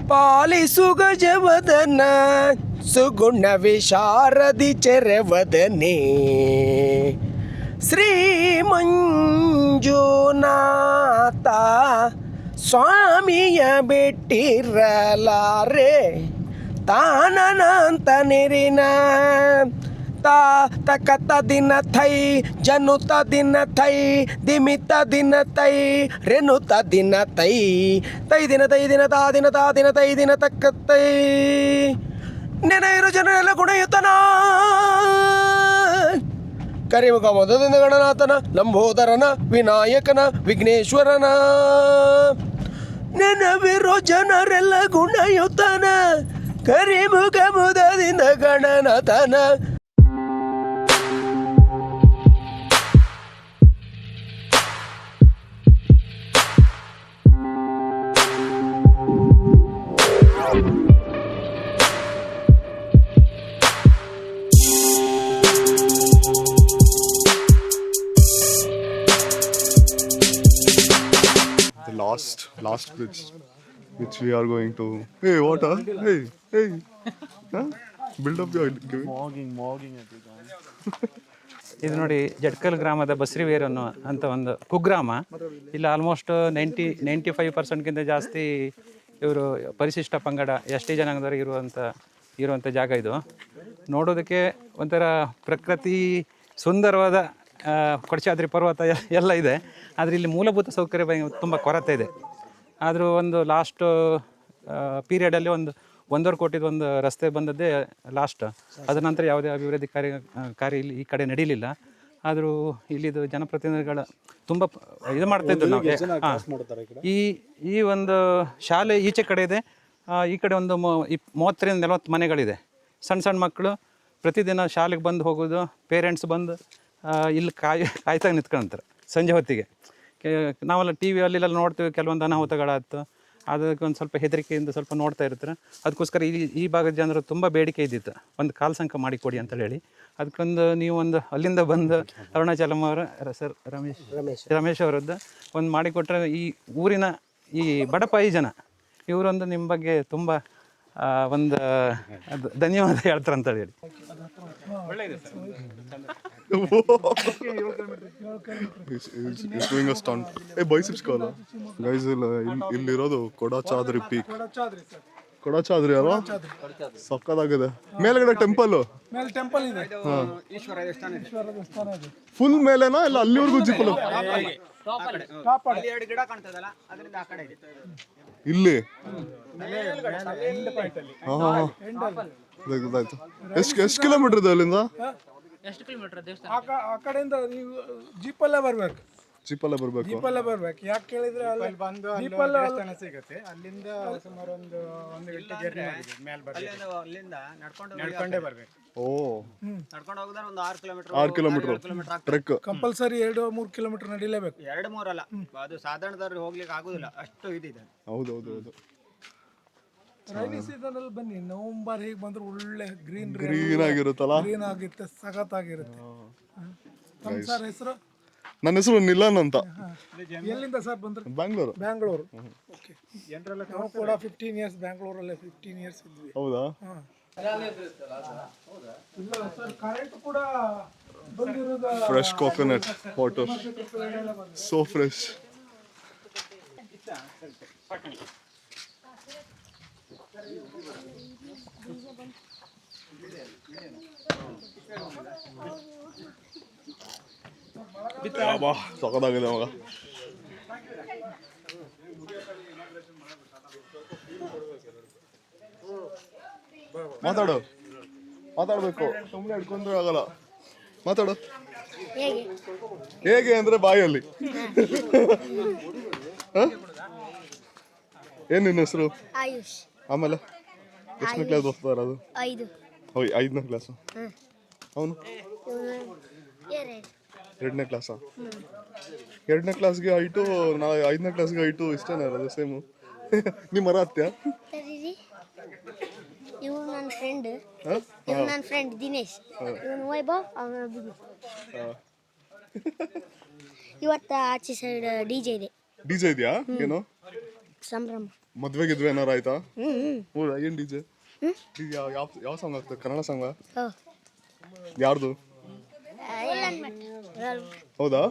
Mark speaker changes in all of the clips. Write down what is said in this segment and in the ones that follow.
Speaker 1: ಪಾಲಿಸು ಗಜವದನ ಸುಗುಣ ವಿಶಾರದಿ ಚೆರವದನೆ ಶ್ರೀ ಮಂಜುನಾಥ ಸ್ವಾಮಿಯ ಬಿಟ್ಟಿರಲಾರೆ ತಾನನಂತ ನಿರಿನ ತಾ ತಕತ ದಿನ ಥೈ ಜನುತ ದಿನ ಥೈ ದಿಮಿತ ದಿನ ತೈ ರೆನುತ ದಿನ ತೈ ತೈ ದಿನ ತಾ ದಿನ ತೈ ದಿನ ತಕ್ಕ ತೈ ನೆನೆಯಿರು ಜನರೆಲ್ಲ ಗುಣಯುತನ ಕರಿಮುಖ ಮಧುದಿಂದ ಗಣನಾಥನ ಲಂಬೋದರನ ವಿನಾಯಕನ ವಿಘ್ನೇಶ್ವರನ ನೆನವಿರೋ ಜನರೆಲ್ಲ ಗುಣಯುತನ ಕರಿಮುಖ ಮುದದಿಂದ ಗಣನಾಥನ.
Speaker 2: Last bridge which we are going to. Hey, what? Hey. Huh? Build up your
Speaker 3: mogging ಇದು ನೋಡಿ ಜಟ್ಕಲ್ ಗ್ರಾಮದ ಬಸ್ರಿವೇರ್ ಅನ್ನೋ ಅಂತ ಒಂದು ಕುಗ್ರಾಮ. ಇಲ್ಲಿ ಆಲ್ಮೋಸ್ಟ್ 95% ಜಾಸ್ತಿ ಇವರು ಪರಿಶಿಷ್ಟ ಪಂಗಡ ಎಸ್ ಟಿ ಜನಾಂಗದವರು ಇರುವಂಥ ಜಾಗ ಇದು. ನೋಡೋದಕ್ಕೆ ಒಂಥರ ಪ್ರಕೃತಿ ಸುಂದರವಾದ ಕೊಡಚಾದ್ರಿ ಪರ್ವತ ಎಲ್ಲ ಇದೆ. ಆದರೆ ಇಲ್ಲಿ ಮೂಲಭೂತ ಸೌಕರ್ಯ ತುಂಬ ಕೊರತೆ ಇದೆ. ಆದರೂ ಒಂದು ಲಾಸ್ಟ್ ಪೀರಿಯಡಲ್ಲಿ ಒಂದೂವರೆ ಕೋಟಿದು ಒಂದು ರಸ್ತೆ ಬಂದದ್ದೇ ಲಾಸ್ಟ್. ಅದರ ನಂತರ ಯಾವುದೇ ಅಭಿವೃದ್ಧಿ ಕಾರ್ಯ ಇಲ್ಲಿ ಈ ಕಡೆ ನಡೀಲಿಲ್ಲ. ಆದರೂ ಇಲ್ಲಿದು ಜನಪ್ರತಿನಿಧಿಗಳ ತುಂಬ ಇದು ಮಾಡ್ತಾಯಿದ್ದು ನಾವು. ಈ ಒಂದು ಶಾಲೆ ಈಚೆ ಕಡೆ ಇದೆ, ಈ ಕಡೆ ಒಂದು 30-40 ಮನೆಗಳಿದೆ. ಸಣ್ಣ ಮಕ್ಕಳು ಪ್ರತಿದಿನ ಶಾಲೆಗೆ ಬಂದು ಹೋಗೋದು, ಪೇರೆಂಟ್ಸ್ ಬಂದು ಇಲ್ಲಿ ಕಾಯ್ತಾ ನಿಂತ್ಕೊಂತಾರೆ ಸಂಜೆ ಹೊತ್ತಿಗೆ. ನಾವೆಲ್ಲ ಟಿ ವಿಯಲ್ಲೆಲ್ಲ ನೋಡ್ತೀವಿ, ಕೆಲವೊಂದು ಅನಾಹುತಗಳಾಯ್ತು, ಅದಕ್ಕೆ ಒಂದು ಸ್ವಲ್ಪ ಹೆದರಿಕೆಯಿಂದ ಸ್ವಲ್ಪ ನೋಡ್ತಾ ಇರ್ತಾರೆ. ಅದಕ್ಕೋಸ್ಕರ ಈ ಭಾಗದ ಜನರು ತುಂಬ ಬೇಡಿಕೆ ಇದ್ದಿತ್ತು, ಒಂದು ಕಾಲ್ಸಂಕ ಮಾಡಿಕೊಡಿ ಅಂತ ಹೇಳಿ. ಅದಕ್ಕೊಂದು ನೀವು ಒಂದು ಅಲ್ಲಿಂದ ಬಂದು ಅರುಣಾಚಲಂ ಅವರ ಸರ್ ರಮೇಶ್ ಅವರದ್ದು ಒಂದು ಮಾಡಿಕೊಟ್ರೆ ಈ ಊರಿನ ಈ ಬಡಪಾಯಿ ಜನ ಇವರೊಂದು ನಿಮ್ಮ ಬಗ್ಗೆ ತುಂಬ ಒಂದು ಧನ್ಯವಾದ ಹೇಳ್ತಾರೆ ಅಂತ ಹೇಳಿ.
Speaker 2: He's doing a stunt. Hey, biceps curl. Guys, ಇಲ್ಲಿರೋದು ಕೊಡಚಾದ್ರಿ ಪೀಕ್. ಕೊಡಚಾದ್ರಿ ಅಲ್ವಾ? ಸಕ್ಕತ್ತಾಗಿದೆ. ಮೇಲ್ಗಡೆ ಟೆಂಪಲ್
Speaker 4: ಇದೆ. ಈಶ್ವರ ದೇವಸ್ಥಾನ ಇದೆ.
Speaker 2: ಫುಲ್ ಮೇಲೆನಾ ಇಲ್ಲ ಅಲ್ಲಿವರೆಗೂ ಜಿಪ್ಪಲು?
Speaker 4: ಎರಡು ಗಿಡ ಕಾಣ್ತದಲ್ಲ, ಅದರಿಂದ ಆ ಕಡೆ ಇದೆ.
Speaker 2: ಇಲ್ಲಿ ಎಷ್ಟು ಕಿಲೋಮೀಟರ್ ಇದೆ ಅಲ್ಲಿಂದ?
Speaker 4: ಆ ಕಡೆಯಿಂದ ನೀವು ಜೀಪಲ್ಲೇ ಬರ್ಬೇಕು.
Speaker 2: ಜೀಪಲ್ಲೇ ಬರ್ಬೇಕು.
Speaker 4: ಯಾಕೆ ಕೇಳಿದ್ರೆ ಅಲ್ಲಿ ಬಂದು ದೇವಸ್ಥಾನ ಸಿಗುತ್ತೆ. ಅಲ್ಲಿಂದ ಸುಮಾರು ಒಂದು ಗಂಟೆ ಜರ್ನಿ ಆಗಿದೆ. ಅಲ್ಲಿಂದ ನಡ್ಕೊಂಡೇ ಬರ್ಬೇಕು. ನಡ್ಕೊಂಡು ಹೋಗಿದ್ರೆ ಒಂದು 6 ಕಿಲೋಮೀಟರ್
Speaker 2: ಟ್ರೆಕ್.
Speaker 4: ಕಂಪಲ್ಸರಿ 2-3 ಕಿಲೋಮೀಟರ್ ನಡಿಲೇಬೇಕು. 2-3 ಅಲ್ಲ, ಅದು ಸಾಧಾರಣದವ್ರಿಗೆ ಹೋಗ್ಲಿಕ್ಕೆ ಆಗುದಿಲ್ಲ, ಅಷ್ಟು ಇದಿದೆ.
Speaker 2: ಹೌದು.
Speaker 4: ರೈನಿ ಸೀಸನ್ ಅಲ್ಲಿ ಬನ್ನಿ, ನವೆಂಬರ್ ಹೀಗೆ ಬಂದ್ರೆ ಒಳ್ಳೆ ಗ್ರೀನ್
Speaker 2: ಆಗಿರುತ್ತಲ್ಲ,
Speaker 4: ಗ್ರೀನ್ ಆಗಿರುತ್ತೆ, ಸಖತ್ತಾಗಿರುತ್ತೆ. ಸರ್ ಹೆಸರು?
Speaker 2: ನನ್ನ ಹೆಸರು ನಿಲನ್ ಅಂತ.
Speaker 4: ಎಲ್ಲಿಂದ ಸರ್ ಬಂದ್ರೆ? ಬ್ಯಾಂಗ್ಳೂರು. ಓಕೆ. ನಾವು ಕೂಡ 15 ಇಯರ್ಸ್ ಬ್ಯಾಂಗ್ಳೂರಲ್ಲೇ 15 ಇಯರ್ಸ್ ಇದ್ವಿ.
Speaker 2: ಹೌದಾ?
Speaker 4: ಇಲ್ಲ ಸರ್, ಕರೆಂಟ್ ಕೂಡ ಬಂದಿರೋದು.
Speaker 2: Fresh coconut water, so fresh. ಸಖತ್ತಾಗಿದೆ ಮಗ. ಮಾತಾಡ್ಬೇಕು, ಸುಮ್ಮನೆ ಹಿಡ್ಕೊಂಡ್ರೆ ಆಗಲ್ಲ. ಮಾತಾಡು. ಹೇಗೆ ಅಂದ್ರೆ ಬಾಯಲ್ಲಿ. ಏನ್ ನಿನ್ನ ಹೆಸರು?
Speaker 5: ಆಯುಷ್.
Speaker 2: ಆಮೇಲೆ ಎಷ್ಟನೇ ಕ್ಲಾಸ್ ಓದ್ತಾ ಇರೋದು? 5ನೇ ಕ್ಲಾಸು. ಅವನು 2ನೇ ಕ್ಲಾಸಾ? 2ನೇ ಕ್ಲಾಸ್ಗೆ ಹೈಟು 5ನೇ ಕ್ಲಾಸ್ಗೆ ಹೈಟು ಇಷ್ಟೇನ ಇರೋದು? ಸೇಮು. ನಿಮ್ಮ ಮರ ಹತ್ಯಾ?
Speaker 5: ಇವ್ರು ನನ್ನ ಫ್ರೆಂಡ್ ದಿನೇಶ್, ಇವನು ವೈಭವ್, ಅವನ ಅಭಿಮು. ಇವತ್ತು ಆಚೆ ಸೈಡ್ ಡಿಜೆ ಇದೆ.
Speaker 2: ಡಿಜೆ ಇದೆಯಾ? ಏನು?
Speaker 5: ಸಂಭ್ರಮ.
Speaker 2: ಮದ್ವೆ ಗಿದ್ವೆ ಏನಾರು ಆಯ್ತಾ? ಏನು ಡಿಜೆ ಯಾವ ಸಾಂಗ್ ಆಗ್ತದೆ? ಕನ್ನಡ ಸಾಂಗ? ಯಾರ್ದು? ಹೌದಾ?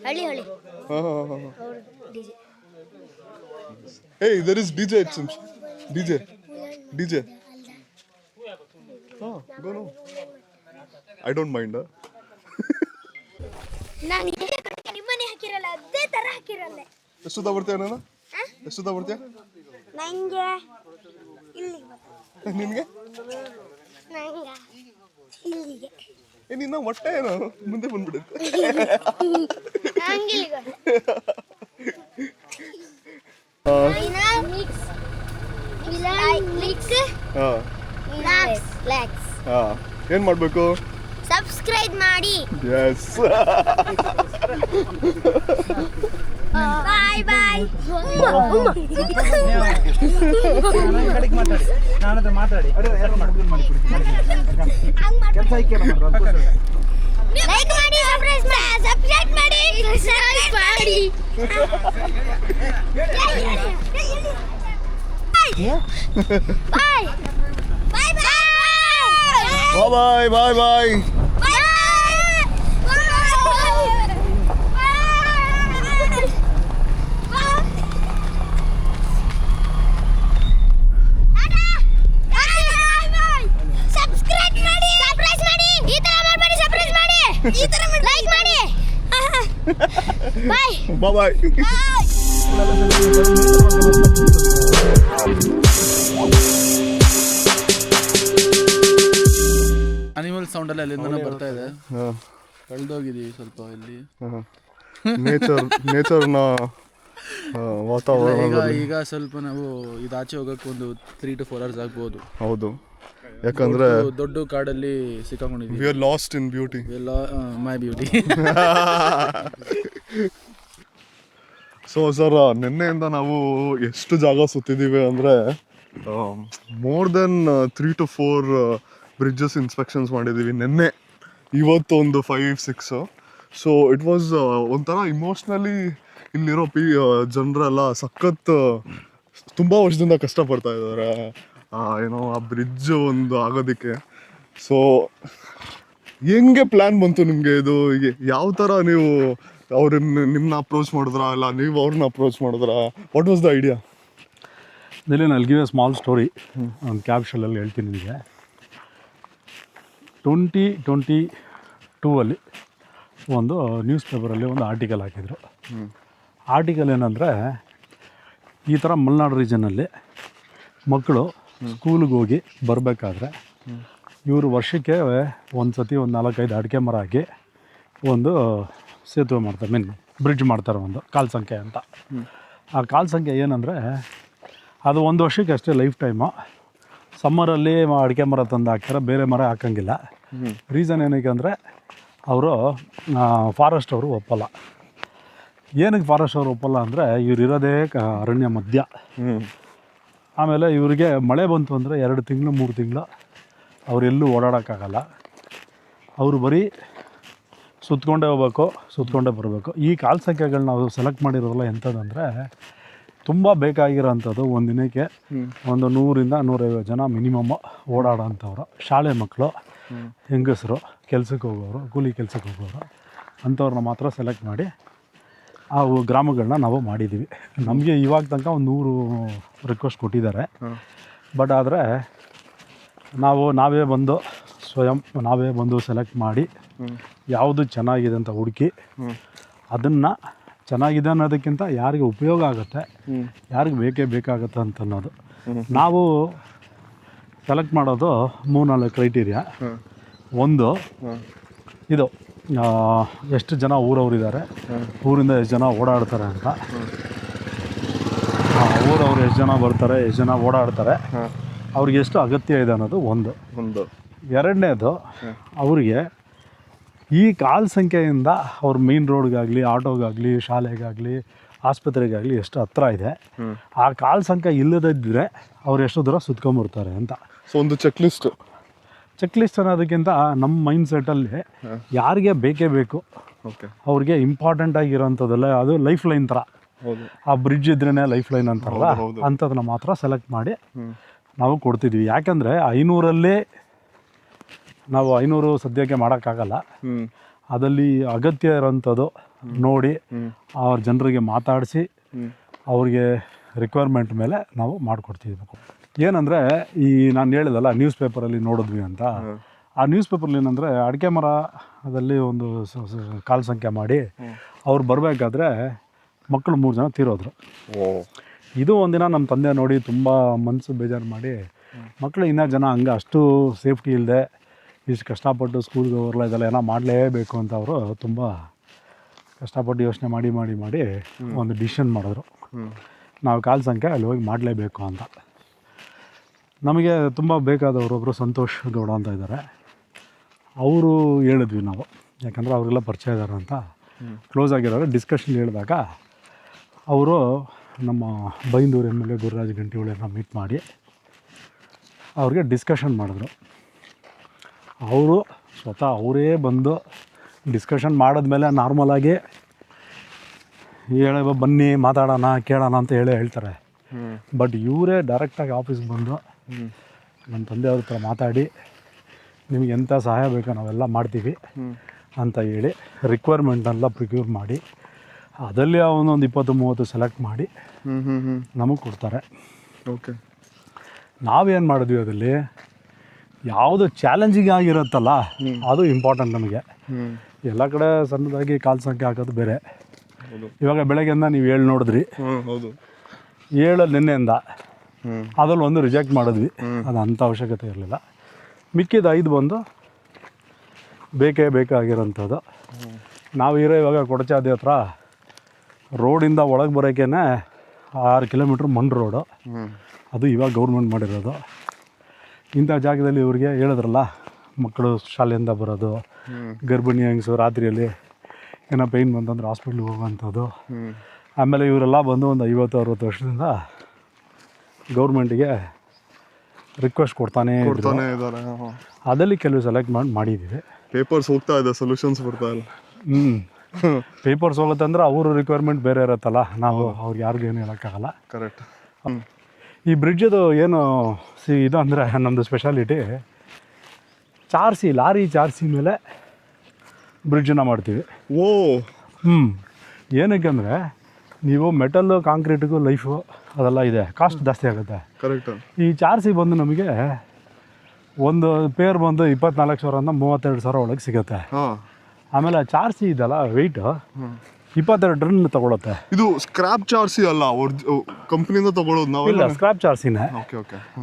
Speaker 5: ಹಳ್ಳಿ ಹಳ್ಳಿ
Speaker 2: Hey, there is DJ, it seems. DJ. Go now. I don't mind.
Speaker 5: ನಾನು ನಿಮ್ಮನೆ ಹಾಕಿರಲ್ಲ ಅದೇ ತರ ಹಾಕಿರಲ್ಲ.
Speaker 2: ಎಷ್ಟು ಉದ್ದ ಬರ್ತೀಯ ನಾನು? ಎಷ್ಟು ಉದ್ದ ಬರ್ತೀಯ?
Speaker 5: ನಂಗೆ ಇಲ್ಲಿ
Speaker 2: ನಿನಗೆ?
Speaker 5: ನಂಗೆ ಇಲ್ಲಿಗೆ.
Speaker 2: ನಿನ್ನ ಹೊಟ್ಟೆ ಏನೋ ಮುಂದೆ ಬಂದ್ಬಿಡುತ್ತೆ.
Speaker 5: ನಂಗೆ ಇಲ್ಲಿಗೆ.
Speaker 2: ಏನ್ ಮಾಡ್ಬೇಕು?
Speaker 5: ಸಬ್ಸ್ಕ್ರೈಬ್ ಮಾಡಿ.
Speaker 2: Yes.
Speaker 5: ಬಾಯ್ ಬಾಯ್.
Speaker 3: ನಾನು ಮಾತಾಡಿ
Speaker 5: ಲೈಕ್ ಮಾಡಿ, ಸಬ್ಸ್ಕ್ರೈಬ್ ಮಾಡಿ, ಸಬ್ಸ್ಕ್ರೈಬ್ ಮಾಡಿ. ಬಾಯ್ ಬಾಯ್ ಬಾಯ್
Speaker 2: Bye bye. Bye bye.
Speaker 6: Animal sound ಎಲ್ಲ ಅಲ್ಲಿಂದ ಬರ್ತಾ ಇದೆ. ಕಳೆದೋಗಿದ್ದೀವಿ ಸ್ವಲ್ಪ ಇಲ್ಲಿ
Speaker 2: ನೇಚರ್ನ ವಾತಾವರಣ.
Speaker 6: ಈಗ ಸ್ವಲ್ಪ ನಾವು ಇದಾಚೆ ಹೋಗಕ್ಕೆ ಒಂದು 3 to 4 hours ಆಗ್ಬೋದು.
Speaker 2: ಹೌದು, ಯಾಕಂದ್ರೆ
Speaker 6: ದೊಡ್ಡ ಕಾಡಲ್ಲಿ ಸಿಕ್ಕಾಕೊಂಡಿದ್ದೀವಿ.
Speaker 2: we are lost in beauty.
Speaker 6: My beauty.
Speaker 2: So sir, ನಿನ್ನೆಯಿಂದ ನಾವು ಎಷ್ಟು ಜಾಗ ಸುತ್ತಿದ್ದೀವಿ ಅಂದರೆ more than 3 to 4 bridges inspections ಮಾಡಿದ್ದೀವಿ ನಿನ್ನೆ. ಇವತ್ತು ಒಂದು 5-6. ಸೊ ಇಟ್ ವಾಸ್ ಒಂಥರ ಇಮೋಷ್ನಲಿ ಇಲ್ಲಿರೋ ಜನರೆಲ್ಲ ಸಖತ್ ತುಂಬ ವರ್ಷದಿಂದ ಕಷ್ಟಪಡ್ತಾ ಇದ್ದಾರೆ ಏನೋ ಆ ಬ್ರಿಡ್ಜ್ ಒಂದು ಆಗೋದಕ್ಕೆ. ಸೊ ಹೆಂಗೆ ಪ್ಲ್ಯಾನ್ ಬಂತು ನಿಮಗೆ? ಇದು ಯಾವ ಥರ ನೀವು ನಿಮ್ಮನ್ನ ಅಪ್ರೋಚ್ ಮಾಡಿದ್ರಾ, ಇಲ್ಲ ನೀವು ಅವ್ರನ್ನ ಅಪ್ರೋಚ್ ಮಾಡಿದ್ರಾ? What was the idea?
Speaker 7: ಇದರಲ್ಲಿ ನಾನು ಗಿವ್ ಎ ಸ್ಮಾಲ್ ಸ್ಟೋರಿ ಒಂದು ಕ್ಯಾಪ್ಷನಲ್ಲಿ ಹೇಳ್ತೀನಿ ನಿಮಗೆ. 2022 ಒಂದು ನ್ಯೂಸ್ ಪೇಪರಲ್ಲಿ ಒಂದು ಆರ್ಟಿಕಲ್ ಹಾಕಿದರು. ಆರ್ಟಿಕಲ್ ಏನಂದರೆ, ಈ ಥರ ಮಲೆನಾಡು ರೀಜನಲ್ಲಿ ಮಕ್ಕಳು ಸ್ಕೂಲಿಗೆ ಹೋಗಿ ಬರಬೇಕಾದ್ರೆ ಇವರು ವರ್ಷಕ್ಕೆ ಒಂದು ಸತಿ ಒಂದು 4-5 ಅಡಿಕೆ ಮರ ಹಾಕಿ ಒಂದು ಸೇತುವೆ ಮಾಡ್ತಾರೆ, ಬ್ರಿಡ್ಜ್ ಮಾಡ್ತಾರೆ, ಒಂದು ಕಾಲ್ ಸಂಖ್ಯೆ ಅಂತ. ಆ ಕಾಲ್ ಸಂಖ್ಯೆ ಏನಂದರೆ ಅದು 1 ವರ್ಷಕ್ಕೆ ಅಷ್ಟೇ ಲೈಫ್ ಟೈಮು. ಸಮ್ಮರಲ್ಲಿ ಅಡಿಕೆ ಮರ ತಂದು ಹಾಕ್ತಾರೆ, ಬೇರೆ ಮರ ಹಾಕೋಂಗಿಲ್ಲ. ರೀಸನ್ ಏನಕ್ಕೆ ಅಂದರೆ ಅವರು ಫಾರೆಸ್ಟ್ ಅವರು ಒಪ್ಪಲ್ಲ. ಏನಕ್ಕೆ ಫಾರೆಸ್ಟ್ ಅವರು ಒಪ್ಪಲ್ಲ ಅಂದರೆ ಇವ್ರು ಇರೋದೇ ಅರಣ್ಯ ಮಧ್ಯ. ಆಮೇಲೆ ಇವರಿಗೆ ಮಳೆ ಬಂತು ಅಂದರೆ 2 ತಿಂಗಳು 3 ತಿಂಗಳು ಅವರೆಲ್ಲೂ ಓಡಾಡೋಕ್ಕಾಗಲ್ಲ. ಅವರು ಬರೀ ಸುತ್ತಕೊಂಡೇ ಹೋಗ್ಬೇಕು, ಸುತ್ತಕೊಂಡೇ ಬರಬೇಕು. ಈ ಕಾಲ್ ಸಂಖ್ಯೆಗಳನ್ನ ನಾವು ಸೆಲೆಕ್ಟ್ ಮಾಡಿರೋಲ್ಲ ಎಂಥದ್ದಂದರೆ, ತುಂಬ ಬೇಕಾಗಿರೋಂಥದ್ದು ಒಂದು ದಿನಕ್ಕೆ ಒಂದು 100-150 ಜನ ಮಿನಿಮಮ್ ಓಡಾಡೋಂಥವ್ರು, ಶಾಲೆ ಮಕ್ಕಳು, ಹೆಂಗಸರು, ಕೆಲ್ಸಕ್ಕೆ ಹೋಗೋರು, ಕೂಲಿ ಕೆಲ್ಸಕ್ಕೆ ಹೋಗೋರು, ಅಂಥವ್ರನ್ನ ಮಾತ್ರ ಸೆಲೆಕ್ಟ್ ಮಾಡಿ ಆ ಗ್ರಾಮಗಳನ್ನ ನಾವು ಮಾಡಿದ್ದೀವಿ. ನಮಗೆ ಇವಾಗ ತನಕ ಒಂದು 100 ರಿಕ್ವೆಸ್ಟ್ ಕೊಟ್ಟಿದ್ದಾರೆ. ಬಟ್ ಆದರೆ ನಾವೇ ಬಂದು ನಾವೇ ಬಂದು ಸೆಲೆಕ್ಟ್ ಮಾಡಿ ಯಾವುದು ಚೆನ್ನಾಗಿದೆ ಅಂತ ಹುಡುಕಿ ಅದನ್ನು ಚೆನ್ನಾಗಿದೆ ಅನ್ನೋದಕ್ಕಿಂತ ಯಾರಿಗೆ ಉಪಯೋಗ ಆಗುತ್ತೆ, ಯಾರಿಗೆ ಬೇಕೇ ಬೇಕಾಗುತ್ತೆ ಅಂತ ಅನ್ನೋದು ನಾವು ಸೆಲೆಕ್ಟ್ ಮಾಡೋದು 3-4 ಕ್ರೈಟೀರಿಯಾ. ಒಂದು ಇದು ಎಷ್ಟು ಜನ ಊರವರಿದ್ದಾರೆ, ಊರಿಂದ ಎಷ್ಟು ಜನ ಓಡಾಡ್ತಾರೆ ಅಂತ. ಊರವ್ರು ಎಷ್ಟು ಜನ ಬರ್ತಾರೆ, ಎಷ್ಟು ಜನ ಓಡಾಡ್ತಾರೆ, ಅವ್ರಿಗೆ ಎಷ್ಟು ಅಗತ್ಯ ಇದೆ ಅನ್ನೋದು ಒಂದು. ಎರಡನೇದು, ಅವರಿಗೆ ಈ ಕಾಲ್ ಸಂಖ್ಯೆಯಿಂದ ಅವ್ರ ಮೇನ್ ರೋಡ್ಗಾಗಲಿ, ಆಟೋಗಾಗಲಿ, ಶಾಲೆಗಾಗಲಿ, ಆಸ್ಪತ್ರೆಗಾಗಲಿ ಎಷ್ಟು ಹತ್ರ ಇದೆ. ಆ ಕಾಲ್ ಸಂಖ್ಯೆ ಇಲ್ಲದಿದ್ದರೆ ಅವ್ರು ಎಷ್ಟು ದೂರ ಸುತ್ಕೊಂಬರ್ತಾರೆ ಅಂತ.
Speaker 2: ಸೊ ಒಂದು ಚೆಕ್ ಲಿಸ್ಟ್
Speaker 7: ಅನ್ನೋದಕ್ಕಿಂತ ನಮ್ಮ ಮೈಂಡ್ ಸೆಟ್ಟಲ್ಲಿ ಯಾರಿಗೆ ಬೇಕೇ ಬೇಕು, ಅವ್ರಿಗೆ ಇಂಪಾರ್ಟೆಂಟ್ ಆಗಿರೋಂಥದ್ದೆಲ್ಲ ಅದು ಲೈಫ್ ಲೈನ್ ಥರ. ಆ ಬ್ರಿಡ್ಜ್ ಇದ್ರೇ ಲೈಫ್ ಲೈನ್ ಅಂತಾರಲ್ಲ, ಅಂಥದನ್ನ ಮಾತ್ರ ಸೆಲೆಕ್ಟ್ ಮಾಡಿ ನಾವು ಕೊಡ್ತಿದ್ವಿ. ಯಾಕಂದರೆ 500 ನಾವು 500 ಸದ್ಯಕ್ಕೆ ಮಾಡೋಕ್ಕಾಗಲ್ಲ. ಅದಲ್ಲಿ ಅಗತ್ಯ ಇರೋಂಥದ್ದು ನೋಡಿ ಅವ್ರ ಜನರಿಗೆ ಮಾತಾಡಿಸಿ ಅವ್ರಿಗೆ ರಿಕ್ವೈರ್ಮೆಂಟ್ ಮೇಲೆ ನಾವು ಮಾಡಿಕೊಡ್ತಿದ್ವಿ. ಏನಂದರೆ ಈ ನಾನು ಹೇಳಿದಲ್ಲ ನ್ಯೂಸ್ ಪೇಪರಲ್ಲಿ ನೋಡಿದ್ವಿ ಅಂತ, ಆ ನ್ಯೂಸ್ ಪೇಪರ್ಲಿ ಏನಂದರೆ ಅಡಿಕೆ ಮರದಲ್ಲಿ ಒಂದು ಕಾಲ್ ಸಂಖ್ಯೆ ಮಾಡಿ ಅವ್ರು ಬರಬೇಕಾದ್ರೆ ಮಕ್ಕಳು 3 ಜನ ತೀರೋದ್ರು. ಇದು ಒಂದಿನ ನಮ್ಮ ತಂದೆ ನೋಡಿ ತುಂಬ ಮನಸ್ಸು ಬೇಜಾರು ಮಾಡಿ, ಮಕ್ಕಳು ಇನ್ನೂ ಜನ ಹಂಗೆ ಅಷ್ಟು ಸೇಫ್ಟಿ ಇಲ್ಲದೆ ಇಷ್ಟು ಕಷ್ಟಪಟ್ಟು ಸ್ಕೂಲ್ಗೆ ಹೋಗಲ್ಲ, ಇದೆಲ್ಲ ಏನೋ ಮಾಡಲೇಬೇಕು ಅಂತ ಅವರು ತುಂಬ ಕಷ್ಟಪಟ್ಟು ಯೋಚನೆ ಮಾಡಿ ಮಾಡಿ ಮಾಡಿ ಒಂದು ಡಿಸಿಷನ್ ಮಾಡಿದ್ರು, ನಾವು ಕಾಲ್ ಸಂಖ್ಯೆ ಅಲ್ಲಿ ಹೋಗಿ ಮಾಡಲೇಬೇಕು ಅಂತ. ನಮಗೆ ತುಂಬ ಬೇಕಾದವರೊಬ್ಬರು ಸಂತೋಷ್ ಗೌಡ ಅಂತ ಇದ್ದಾರೆ, ಅವರು ಹೇಳಿದ್ವಿ ನಾವು, ಯಾಕಂದರೆ ಅವರೆಲ್ಲ ಪರಿಚಯ ಇದ್ದಾರೆ ಅಂತ ಕ್ಲೋಸ್ ಆಗಿರೋರು. ಡಿಸ್ಕಷನ್ ಹೇಳಿದಾಗ ಅವರು ನಮ್ಮ ಬೈಂದೂರು MLA ಗುರುರಾಜ್ ಗಂಟಿಹೊಳಿಯನ್ನ ಮೀಟ್ ಮಾಡಿ ಅವ್ರಿಗೆ ಡಿಸ್ಕಷನ್ ಮಾಡಿದ್ರು. ಅವರು ಸ್ವತಃ ಅವರೇ ಬಂದು ಡಿಸ್ಕಷನ್ ಮಾಡಿದ್ಮೇಲೆ ನಾರ್ಮಲಾಗಿ ಬನ್ನಿ ಮಾತಾಡೋಣ ಕೇಳೋಣ ಅಂತ ಹೇಳ್ತಾರೆ. ಬಟ್ ಇವರೇ ಡೈರೆಕ್ಟಾಗಿ ಆಫೀಸ್ಗೆ ಬಂದು ನಮ್ಮ ತಂದೆಯವ್ರ ಹತ್ರ ಮಾತಾಡಿ ನಿಮ್ಗೆ ಎಂಥ ಸಹಾಯ ಬೇಕೋ ನಾವೆಲ್ಲ ಮಾಡ್ತೀವಿ ಅಂತ ಹೇಳಿ ರಿಕ್ವೈರ್ಮೆಂಟೆಲ್ಲ ಪ್ರಿಕ್ಯೂರ್ ಮಾಡಿ ಅದರಲ್ಲಿ ಅವನೊಂದು 20-30 ಸೆಲೆಕ್ಟ್ ಮಾಡಿ ನಮಗೆ ಕೊಡ್ತಾರೆ.
Speaker 2: ಓಕೆ,
Speaker 7: ನಾವೇನು ಮಾಡಿದ್ವಿ ಅದರಲ್ಲಿ ಯಾವುದು ಚಾಲೆಂಜಿಂಗ್ ಆಗಿರುತ್ತಲ್ಲ ಅದು ಇಂಪಾರ್ಟೆಂಟ್ ನಮಗೆ. ಎಲ್ಲ ಕಡೆ ಸಣ್ಣದಾಗಿ ಕಾಲ್ ಸಂಖ್ಯೆ ಹಾಕೋದು ಬೇರೆ. ಇವಾಗ ಬೆಳಗ್ಗೆಯಿಂದ ನೀವು 7 ನೋಡಿದ್ರಿ, 7 ನಿನ್ನೆಯಿಂದ ಅದ್ರಲ್ಲಿ ಒಂದು ರಿಜೆಕ್ಟ್ ಮಾಡಿದ್ವಿ, ಅದು ಅಂಥ ಅವಶ್ಯಕತೆ ಇರಲಿಲ್ಲ. ಮಿಕ್ಕಿದ 5 ಬಂದು ಬೇಕಾಗಿರೋಂಥದ್ದು. ನಾವಿರೋ ಇವಾಗ ಕೊಡಚಾದಿ ಹತ್ರ ರೋಡಿಂದ ಒಳಗೆ ಬರೋಕ್ಕೇ 6 ಕಿಲೋಮೀಟ್ರ್ ಮಣ್ಣು ರೋಡು, ಅದು ಇವಾಗ ಗೌರ್ಮೆಂಟ್ ಮಾಡಿರೋದು. ಇಂಥ ಜಾಗದಲ್ಲಿ ಇವ್ರಿಗೆ ಹೇಳಿದ್ರಲ್ಲ, ಮಕ್ಕಳು ಶಾಲೆಯಿಂದ ಬರೋದು, ಗರ್ಭಿಣಿ ಹೆಂಗಸು ರಾತ್ರಿಯಲ್ಲಿ ಏನೋ ಪೇಯ್ನ್ ಬಂತಂದ್ರೆ ಹಾಸ್ಪಿಟ್ಲಿಗೆ ಹೋಗುವಂಥದ್ದು. ಆಮೇಲೆ ಇವರೆಲ್ಲ ಬಂದು ಒಂದು 50-60 ವರ್ಷದಿಂದ ಗೌರ್ಮೆಂಟಿಗೆ ರಿಕ್ವೆಸ್ಟ್ ಕೊಡ್ತಾನೆ
Speaker 2: ಇದ್ದಾರೆ.
Speaker 7: ಅದಲ್ಲಿ ಕೆಲವು ಸೆಲೆಕ್ಟ್ ಮಾಡಿದ್ದೀವಿ.
Speaker 2: ಪೇಪರ್ಸ್ ಹೋಗ್ತಾ ಇದೆ, ಸೊಲ್ಯೂಷನ್ಸ್ ಬರ್ತಾ ಇಲ್ಲ.
Speaker 7: ಪೇಪರ್ಸ್ ಹೋಗುತ್ತೆ ಅಂದರೆ ಅವರು ರಿಕ್ವೈರ್ಮೆಂಟ್ ಬೇರೆ ಇರುತ್ತಲ್ಲ, ನಾವು ಅವ್ರಿಗೆ ಯಾರಿಗೂ ಏನು ಹೇಳೋಕ್ಕಾಗಲ್ಲ.
Speaker 2: ಕರೆಕ್ಟ್.
Speaker 7: ಈ ಬ್ರಿಡ್ಜದು ಏನು ಇದು ಅಂದರೆ ನಮ್ಮದು ಸ್ಪೆಷಾಲಿಟಿ ಲಾರಿ ಚಾರ್ಸಿ ಮೇಲೆ ಬ್ರಿಡ್ಜನ್ನು ಮಾಡ್ತೀವಿ. ಏನಕ್ಕೆ ಅಂದರೆ ನೀವು ಮೆಟಲ್ಲು ಕಾಂಕ್ರೀಟಿಗೂ ಲೈಫು ಅದೆಲ್ಲ ಇದೆ, ಕಾಸ್ಟ್ ಜಾಸ್ತಿ ಆಗುತ್ತೆ.
Speaker 2: ಕರೆಕ್ಟ್.
Speaker 7: ಈ ಚಾರ್ಸಿ ಬಂದು ನಮಗೆ ಒಂದು ಪೇರ್ ಬಂದು 24,000 32,000 ಒಳಗೆ ಸಿಗುತ್ತೆ. ಆಮೇಲೆ ಚಾರ್ಸಿ ಇದೆಲ್ಲ ವೆಯ್ಟು 22 ಟನ್ ತಗೊಳುತ್ತೆ.
Speaker 2: ಇದು ಸ್ಕ್ರಾಪ್ ಚಾರ್ಸಿ ಅಲ್ಲ, ಕಂಪ್ನಿಯಿಂದ ತಗೊಳ್ಳೋದು ನಾವು?
Speaker 7: ಇಲ್ಲ, ಸ್ಕ್ರಾಪ್ ಚಾರ್ಸಿನೇ.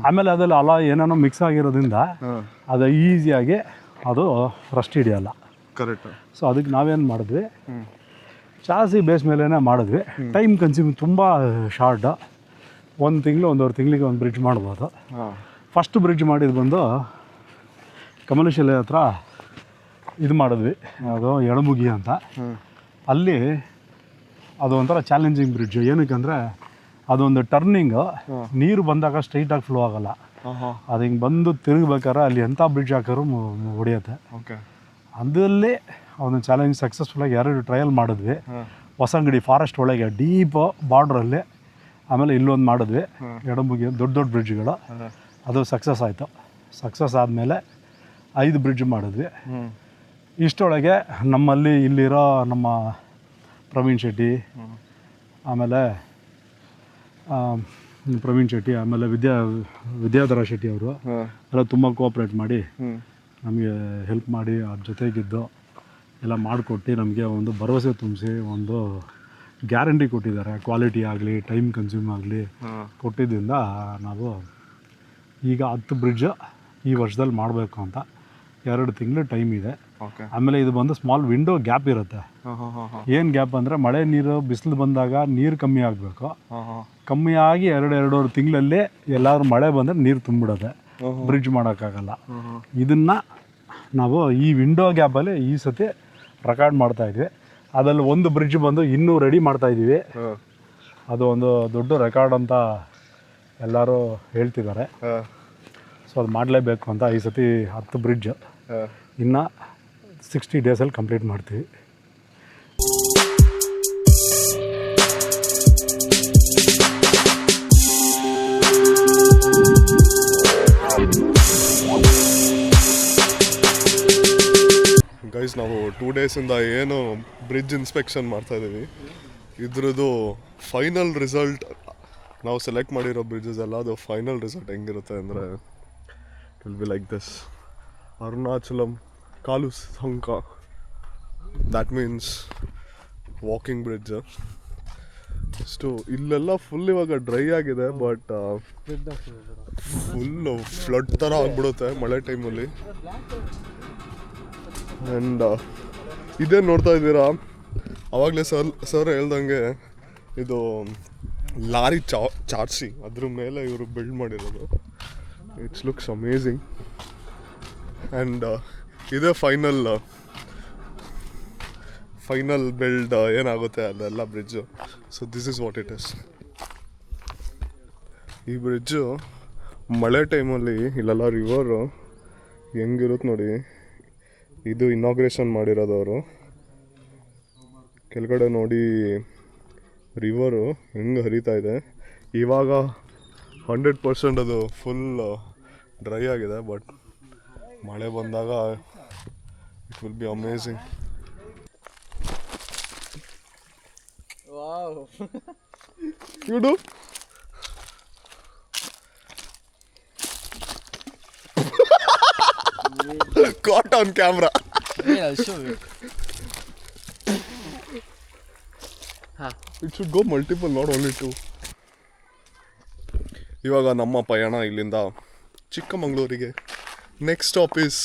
Speaker 7: ಆಮೇಲೆ ಅದ್ರಲ್ಲಿ ಅಲ್ಲ ಏನೇನೋ ಮಿಕ್ಸ್ ಆಗಿರೋದ್ರಿಂದ ಅದು ಈಸಿಯಾಗಿ ಅದು ರಸ್ಟ್ ಹಿಡಿಯಲ್ಲ.
Speaker 2: ಕರೆಕ್ಟ್.
Speaker 7: ಸೊ ಅದಕ್ಕೆ ನಾವೇನು ಮಾಡಿದ್ವಿ, ಚಾರ್ಸಿ ಬೇಸ್ ಮೇಲೇ ಮಾಡಿದ್ವಿ. ಟೈಮ್ ಕನ್ಸ್ಯೂಮ್ ತುಂಬ ಶಾರ್ಟ್, 1 ತಿಂಗಳು 1.5 ತಿಂಗಳಿಗೆ ಒಂದು ಬ್ರಿಡ್ಜ್ ಮಾಡ್ಬೋದು. ಫಸ್ಟ್ ಬ್ರಿಡ್ಜ್ ಮಾಡಿದ್ದು ಬಂದು ಕಮಲಶಿಲೆ ಹತ್ರ ಇದು ಮಾಡಿದ್ವಿ, ಅದು ಎಡಮುಗಿ ಅಂತ. ಅಲ್ಲಿ ಅದು ಒಂಥರ ಚಾಲೆಂಜಿಂಗ್ ಬ್ರಿಡ್ಜು. ಏನಕ್ಕಂದರೆ ಅದೊಂದು ಟರ್ನಿಂಗು, ನೀರು ಬಂದಾಗ ಸ್ಟ್ರೈಟಾಗಿ ಫ್ಲೋ ಆಗೋಲ್ಲ, ಅದು ಹಿಂಗೆ ಬಂದು ತಿರುಗಬೇಕಾದ್ರೆ ಅಲ್ಲಿ ಎಂಥ ಬ್ರಿಡ್ಜ್ ಹಾಕೋರು ಹೊಡೆಯುತ್ತೆ. ಅದರಲ್ಲಿ ಅವನು ಚಾಲೆಂಜ್ ಸಕ್ಸಸ್ಫುಲ್ಲಾಗಿ 2 ಟ್ರಯಲ್ ಮಾಡಿದ್ವಿ. ಹೊಸಂಗಡಿ ಫಾರೆಸ್ಟ್ ಒಳಗೆ ಡೀಪ್ ಬಾರ್ಡ್ರಲ್ಲಿ. ಆಮೇಲೆ ಇಲ್ಲೊಂದು ಮಾಡಿದ್ವಿ ಎಡಮುಗಿ, ದೊಡ್ಡ ಬ್ರಿಡ್ಜ್ಗಳು. ಅದು ಸಕ್ಸಸ್ ಆಯಿತು. ಸಕ್ಸಸ್ ಆದಮೇಲೆ 5 ಬ್ರಿಡ್ಜ್ ಮಾಡಿದ್ವಿ. ಇಷ್ಟೊಳಗೆ ನಮ್ಮಲ್ಲಿ ಇಲ್ಲಿರೋ ನಮ್ಮ ಪ್ರವೀಣ್ ಶೆಟ್ಟಿ, ಆಮೇಲೆ ವಿದ್ಯಾಧರ ಶೆಟ್ಟಿ ಅವರು ಎಲ್ಲ ತುಂಬ ಕೋಆಪ್ರೇಟ್ ಮಾಡಿ ನಮಗೆ ಹೆಲ್ಪ್ ಮಾಡಿ ಅದ್ರ ಜೊತೆಗಿದ್ದು ಎಲ್ಲ ಮಾಡಿಕೊಟ್ಟು ನಮಗೆ ಒಂದು ಭರವಸೆ ತುಂಬಿಸಿ ಒಂದು ಗ್ಯಾರಂಟಿ ಕೊಟ್ಟಿದ್ದಾರೆ. ಕ್ವಾಲಿಟಿ ಆಗಲಿ ಟೈಮ್ ಕನ್ಸ್ಯೂಮ್ ಆಗಲಿ ಕೊಟ್ಟಿದ್ದರಿಂದ ನಾವು ಈಗ 10 ಬ್ರಿಡ್ಜ್ ಈ ವರ್ಷದಲ್ಲಿ ಮಾಡಬೇಕು ಅಂತ 2 ತಿಂಗಳು ಟೈಮ್ ಇದೆ. ಆಮೇಲೆ ಇದು ಬಂದು ಸ್ಮಾಲ್ ವಿಂಡೋ ಗ್ಯಾಪ್ ಇರುತ್ತೆ. ಏನು ಗ್ಯಾಪ್ ಅಂದರೆ ಮಳೆ ನೀರು ಬಿಸಿಲು ಬಂದಾಗ ನೀರು ಕಮ್ಮಿ ಆಗಬೇಕು, ಕಮ್ಮಿ ಆಗಿ 2-2.5 ತಿಂಗಳಲ್ಲಿ ಎಲ್ಲಾದ್ರೂ ಮಳೆ ಬಂದರೆ ನೀರು ತುಂಬಿಡೋದೆ, ಬ್ರಿಡ್ಜ್ ಮಾಡೋಕ್ಕಾಗಲ್ಲ. ಇದನ್ನು ನಾವು ಈ ವಿಂಡೋ ಗ್ಯಾಪಲ್ಲಿ ಈ ಸತಿ ರೆಕಾರ್ಡ್ ಮಾಡ್ತಾಯಿದ್ವಿ. ಅದರಲ್ಲಿ ಒಂದು ಬ್ರಿಡ್ಜ್ ಬಂದು ಇನ್ನೂ ರೆಡಿ ಮಾಡ್ತಾಯಿದ್ದೀವಿ. ಅದು ಒಂದು ದೊಡ್ಡ ರೆಕಾರ್ಡ್ ಅಂತ ಎಲ್ಲರೂ ಹೇಳ್ತಿದ್ದಾರೆ. ಸೊ ಅದು ಮಾಡಲೇಬೇಕು ಅಂತ ಈ ಸತಿ 10 ಬ್ರಿಡ್ಜ್ ಇನ್ನು 60 ಡೇಸಲ್ಲಿ ಕಂಪ್ಲೀಟ್ ಮಾಡ್ತೀವಿ.
Speaker 2: 2 ಡೇಸಿಂದ ಏನು ಬ್ರಿಡ್ಜ್ ಇನ್ಸ್ಪೆಕ್ಷನ್ ಮಾಡ್ತಾಯಿದ್ದೀವಿ, ಇದ್ರದ್ದು ಫೈನಲ್ ರಿಸಲ್ಟ್, ನಾವು ಸೆಲೆಕ್ಟ್ ಮಾಡಿರೋ ಬ್ರಿಡ್ಜಸ್ ಎಲ್ಲ ಅದು ಫೈನಲ್ ರಿಸಲ್ಟ್ ಹೆಂಗಿರುತ್ತೆ ಅಂದರೆ it will be like this. Arunachalam ಕಾಲು ಸಂಕ, ದ್ಯಾಟ್ ಮೀನ್ಸ್ ವಾಕಿಂಗ್ ಬ್ರಿಡ್ಜ್. ಇಷ್ಟು ಇಲ್ಲೆಲ್ಲ ಫುಲ್ ಇವಾಗ ಡ್ರೈ ಆಗಿದೆ, ಬಟ್ ಫುಲ್ಲು ಫ್ಲಡ್ ಥರ ಆಗ್ಬಿಡುತ್ತೆ ಮಳೆ ಟೈಮಲ್ಲಿ. ಆ್ಯಂಡ್ ಇದೇ ನೋಡ್ತಾ ಇದ್ದೀರಾ, ಆವಾಗಲೇ ಸರ್ ಹೇಳ್ದಂಗೆ ಇದು ಲಾರಿ ಚಾರ್ಸಿ ಅದ್ರ ಮೇಲೆ ಇವರು ಬಿಲ್ಡ್ ಮಾಡಿರೋದು. It's looks amazing. ಆ್ಯಂಡ್ ಇದೇ ಫೈನಲ್ ಬಿಲ್ಡ್ ಏನಾಗುತ್ತೆ ಅದೆಲ್ಲ bridge. So this is what it is. ಈ ಬ್ರಿಡ್ಜು ಮಳೆ ಟೈಮಲ್ಲಿ ಇಲ್ಲೆಲ್ಲ ರಿವರು ಹೆಂಗಿರುತ್ತೆ ನೋಡಿ. ಇದು ಇನಾಗ್ರೇಷನ್ ಮಾಡಿರೋದವರು. ಕೆಳಗಡೆ ನೋಡಿ ರಿವರು ಹೆಂಗೆ ಹರಿತಾ ಇದೆ. ಇವಾಗ 100% ಅದು ಫುಲ್ ಡ್ರೈ ಆಗಿದೆ, ಬಟ್ ಮಳೆ ಬಂದಾಗ it will be amazing. You do? Caught on camera.
Speaker 6: Yeah, I'll show you.
Speaker 2: It should go multiple, not only 2. ಇವಾಗ ನಮ್ಮ ಪಯಣ ಇಲ್ಲಿಂದ ಚಿಕ್ಕಮಗಳೂರಿಗೆ. Next stop is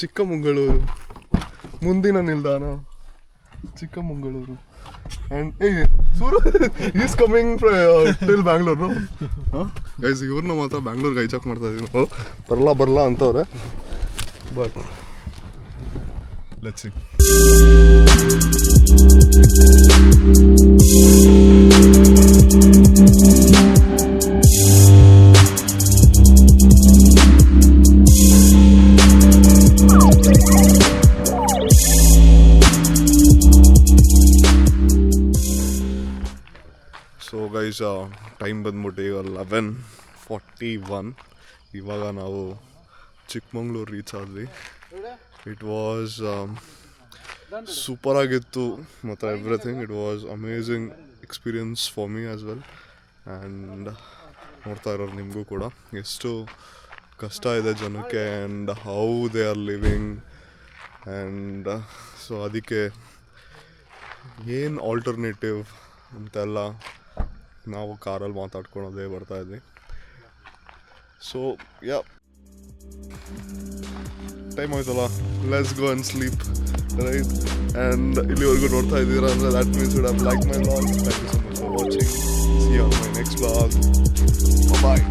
Speaker 2: Chikkamagaluru. ಮುಂದಿನ ನಿಲ್ದಾಣ Chikkamagaluru. And hey, Suru, he's coming till Bangalore, no? Guys, ಇವ್ರನ್ನ ಮಾತ್ರ ಬ್ಯಾಂಗ್ಳೂರ್ಗೆ hijack ಮಾಡ್ತಾ ಇದೀವಿ ನಾವು. ಬರಲ್ಲ ಅಂತವ್ರೆ, but let's see. So guys, time ಬಂದ್ಬಿಟ್ಟು ಈಗ 11:41. ಇವಾಗ ನಾವು ಚಿಕ್ಕಮಂಗ್ಳೂರು ರೀಚ್ ಆದ್ವಿ. ಇಟ್ ವಾಸ್ ಸೂಪರ್ ಆಗಿತ್ತು ಮತ್ತು everything. It was amazing experience for me as well. And ನೋಡ್ತಾ ಇರೋರು ನಿಮಗೂ ಕೂಡ ಎಷ್ಟು ಕಷ್ಟ ಇದೆ ಜನಕ್ಕೆ, and how they are living. And so ಅದಕ್ಕೆ ಏನು ಆಲ್ಟರ್ನೇಟಿವ್ ಅಂತೆಲ್ಲ ನಾವು ಕಾರಲ್ಲಿ ಮಾತಾಡ್ಕೊಳೋದೇ ಬರ್ತಾಯಿದ್ವಿ. ಸೊ ಯಾ, ಟೈಮ್ ಆಯ್ತಲ್ಲ, let's go and sleep, right? And ಇಲ್ಲಿವರೆಗೂ ನೋಡ್ತಾ ಇದ್ದೀರಾ ಅಂದರೆ that means would have like my vlog. Thank you so much for watching. See you on my next vlog. Bye.